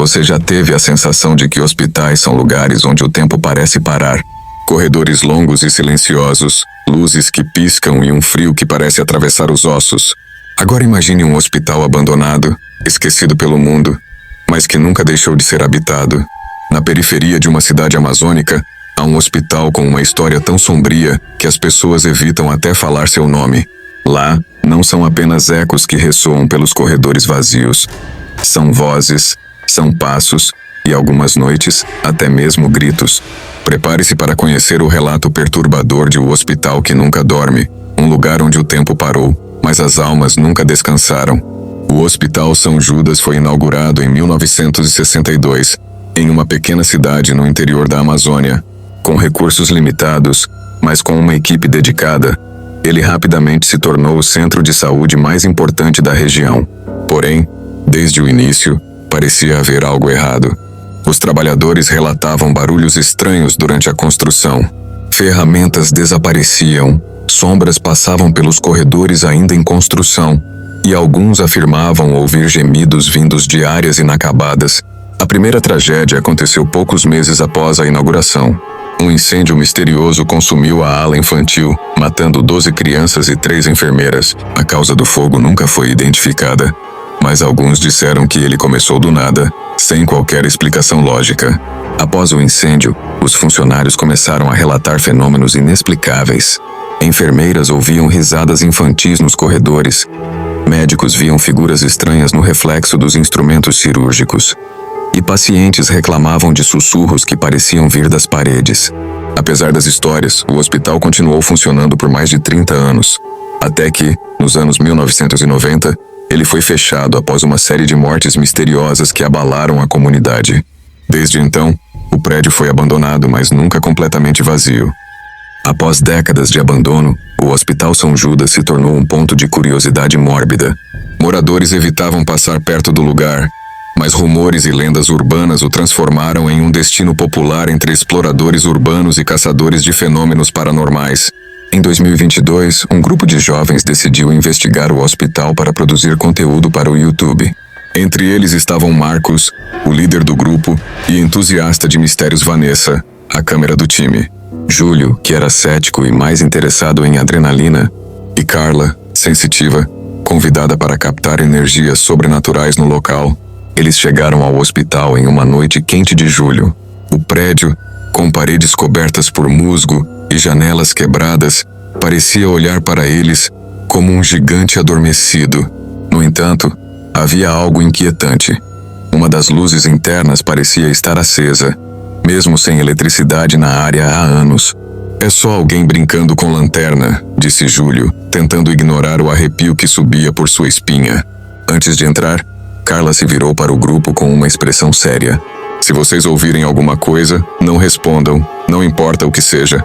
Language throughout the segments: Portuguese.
Você já teve a sensação de que hospitais são lugares onde o tempo parece parar? Corredores longos e silenciosos, luzes que piscam e um frio que parece atravessar os ossos. Agora imagine um hospital abandonado, esquecido pelo mundo, mas que nunca deixou de ser habitado. Na periferia de uma cidade amazônica, há um hospital com uma história tão sombria que as pessoas evitam até falar seu nome. Lá, não são apenas ecos que ressoam pelos corredores vazios. São vozes, são passos e algumas noites, até mesmo gritos. Prepare-se para conhecer o relato perturbador de O Hospital que Nunca Dorme, um lugar onde o tempo parou, mas as almas nunca descansaram. O Hospital São Judas foi inaugurado em 1962, em uma pequena cidade no interior da Amazônia. Com recursos limitados, mas com uma equipe dedicada, ele rapidamente se tornou o centro de saúde mais importante da região. Porém, desde o início, parecia haver algo errado. Os trabalhadores relatavam barulhos estranhos durante a construção. Ferramentas desapareciam, sombras passavam pelos corredores ainda em construção, e alguns afirmavam ouvir gemidos vindos de áreas inacabadas. A primeira tragédia aconteceu poucos meses após a inauguração. Um incêndio misterioso consumiu a ala infantil, matando 12 crianças e 3 enfermeiras. A causa do fogo nunca foi identificada, mas alguns disseram que ele começou do nada, sem qualquer explicação lógica. Após o incêndio, os funcionários começaram a relatar fenômenos inexplicáveis. Enfermeiras ouviam risadas infantis nos corredores. Médicos viam figuras estranhas no reflexo dos instrumentos cirúrgicos. E pacientes reclamavam de sussurros que pareciam vir das paredes. Apesar das histórias, o hospital continuou funcionando por mais de 30 anos. Até que, nos anos 1990, ele foi fechado após uma série de mortes misteriosas que abalaram a comunidade. Desde então, o prédio foi abandonado, mas nunca completamente vazio. Após décadas de abandono, o Hospital São Judas se tornou um ponto de curiosidade mórbida. Moradores evitavam passar perto do lugar, mas rumores e lendas urbanas o transformaram em um destino popular entre exploradores urbanos e caçadores de fenômenos paranormais. Em 2022, um grupo de jovens decidiu investigar o hospital para produzir conteúdo para o YouTube. Entre eles estavam Marcos, o líder do grupo, e entusiasta de mistérios Vanessa, a câmera do time. Júlio, que era cético e mais interessado em adrenalina, e Carla, sensitiva, convidada para captar energias sobrenaturais no local. Eles chegaram ao hospital em uma noite quente de julho. O prédio, com paredes cobertas por musgo e janelas quebradas, parecia olhar para eles como um gigante adormecido. No entanto, havia algo inquietante. Uma das luzes internas parecia estar acesa, mesmo sem eletricidade na área há anos. "É só alguém brincando com lanterna", disse Júlio, tentando ignorar o arrepio que subia por sua espinha. Antes de entrar, Carla se virou para o grupo com uma expressão séria. "Se vocês ouvirem alguma coisa, não respondam, não importa o que seja.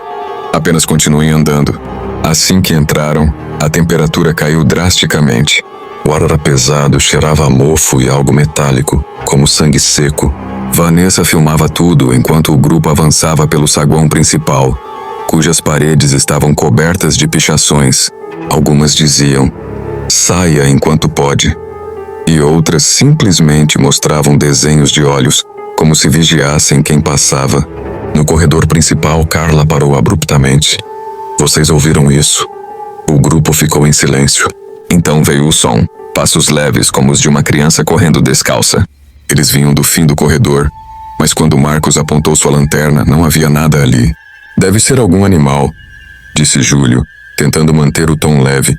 Apenas continuem andando." Assim que entraram, a temperatura caiu drasticamente. O ar era pesado, cheirava a mofo e algo metálico, como sangue seco. Vanessa filmava tudo enquanto o grupo avançava pelo saguão principal, cujas paredes estavam cobertas de pichações. Algumas diziam, "Saia enquanto pode." E outras simplesmente mostravam desenhos de olhos, como se vigiassem quem passava. No corredor principal, Carla parou abruptamente. "Vocês ouviram isso?" O grupo ficou em silêncio. Então veio o som, passos leves como os de uma criança correndo descalça. Eles vinham do fim do corredor, mas quando Marcos apontou sua lanterna, não havia nada ali. "Deve ser algum animal", disse Júlio, tentando manter o tom leve.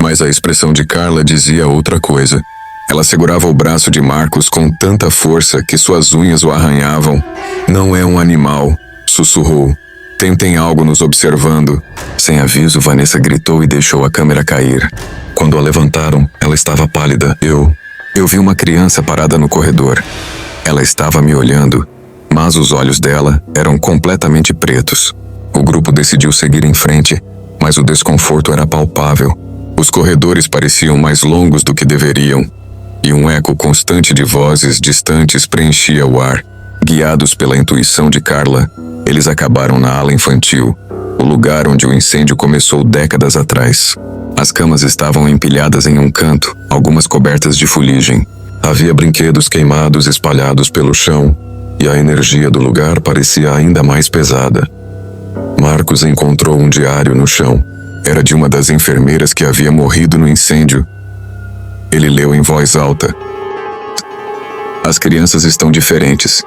Mas a expressão de Carla dizia outra coisa. Ela segurava o braço de Marcos com tanta força que suas unhas o arranhavam. "Não é um animal", sussurrou. "Tem algo nos observando." Sem aviso, Vanessa gritou e deixou a câmera cair. Quando a levantaram, ela estava pálida. Eu vi uma criança parada no corredor. Ela estava me olhando, mas os olhos dela eram completamente pretos. O grupo decidiu seguir em frente, mas o desconforto era palpável. Os corredores pareciam mais longos do que deveriam, e um eco constante de vozes distantes preenchia o ar. Guiados pela intuição de Carla, eles acabaram na ala infantil, o lugar onde o incêndio começou décadas atrás. As camas estavam empilhadas em um canto, algumas cobertas de fuligem. Havia brinquedos queimados espalhados pelo chão, e a energia do lugar parecia ainda mais pesada. Marcos encontrou um diário no chão. Era de uma das enfermeiras que havia morrido no incêndio. Ele leu em voz alta: "As crianças estão diferentes.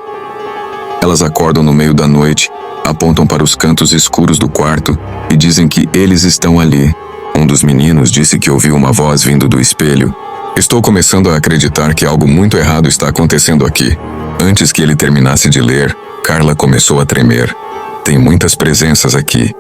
Elas acordam no meio da noite, apontam para os cantos escuros do quarto e dizem que eles estão ali. Um dos meninos disse que ouviu uma voz vindo do espelho. Estou começando a acreditar que algo muito errado está acontecendo aqui." Antes que ele terminasse de ler, Carla começou a tremer. "Tem muitas presenças aqui.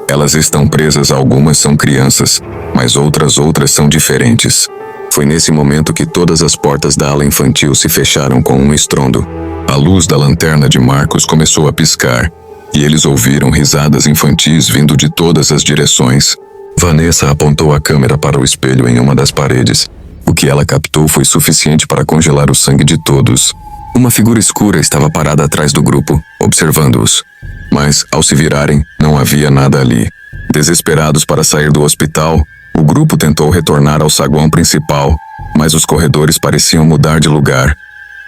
Elas estão presas, algumas são crianças, mas outras são diferentes." Foi nesse momento que todas as portas da ala infantil se fecharam com um estrondo. A luz da lanterna de Marcos começou a piscar, e eles ouviram risadas infantis vindo de todas as direções. Vanessa apontou a câmera para o espelho em uma das paredes. O que ela captou foi suficiente para congelar o sangue de todos. Uma figura escura estava parada atrás do grupo, observando-os. Mas, ao se virarem, não havia nada ali. Desesperados para sair do hospital, o grupo tentou retornar ao saguão principal, mas os corredores pareciam mudar de lugar.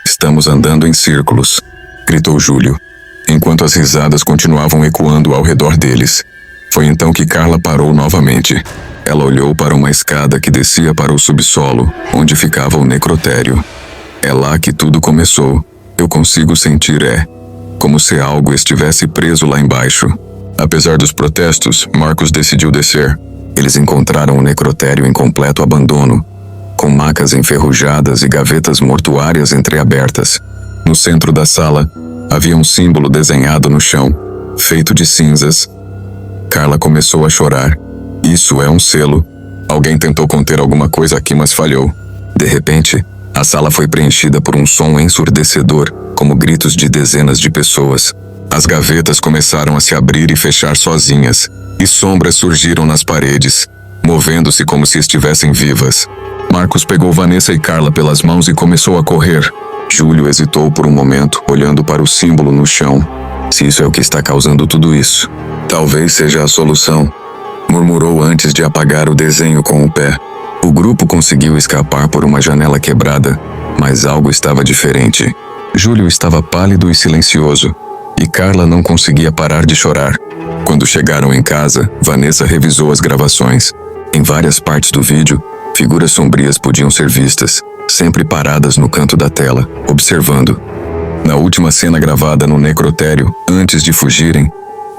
"Estamos andando em círculos", gritou Júlio, enquanto as risadas continuavam ecoando ao redor deles. Foi então que Carla parou novamente. Ela olhou para uma escada que descia para o subsolo, onde ficava o necrotério. "É lá que tudo começou. Eu consigo sentir, como se algo estivesse preso lá embaixo." Apesar dos protestos, Marcos decidiu descer. Eles encontraram o necrotério em completo abandono, com macas enferrujadas e gavetas mortuárias entreabertas. No centro da sala, havia um símbolo desenhado no chão, feito de cinzas. Carla começou a chorar. "Isso é um selo. Alguém tentou conter alguma coisa aqui, mas falhou." De repente, a sala foi preenchida por um som ensurdecedor, como gritos de dezenas de pessoas. As gavetas começaram a se abrir e fechar sozinhas, e sombras surgiram nas paredes, movendo-se como se estivessem vivas. Marcos pegou Vanessa e Carla pelas mãos e começou a correr. Júlio hesitou por um momento, olhando para o símbolo no chão. "Se isso é o que está causando tudo isso, talvez seja a solução", murmurou antes de apagar o desenho com o pé. O grupo conseguiu escapar por uma janela quebrada, mas algo estava diferente. Júlio estava pálido e silencioso, e Carla não conseguia parar de chorar. Quando chegaram em casa, Vanessa revisou as gravações. Em várias partes do vídeo, figuras sombrias podiam ser vistas, sempre paradas no canto da tela, observando. Na última cena gravada no necrotério, antes de fugirem,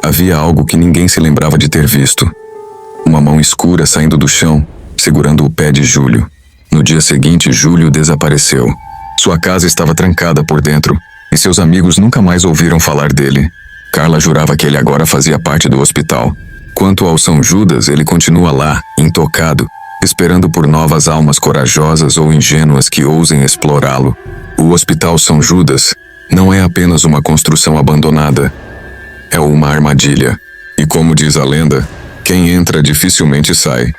havia algo que ninguém se lembrava de ter visto. Uma mão escura saindo do chão, segurando o pé de Júlio. No dia seguinte, Júlio desapareceu. Sua casa estava trancada por dentro, e seus amigos nunca mais ouviram falar dele. Carla jurava que ele agora fazia parte do hospital. Quanto ao São Judas, ele continua lá, intocado, esperando por novas almas corajosas ou ingênuas que ousem explorá-lo. O Hospital São Judas não é apenas uma construção abandonada, é uma armadilha. E como diz a lenda, quem entra dificilmente sai.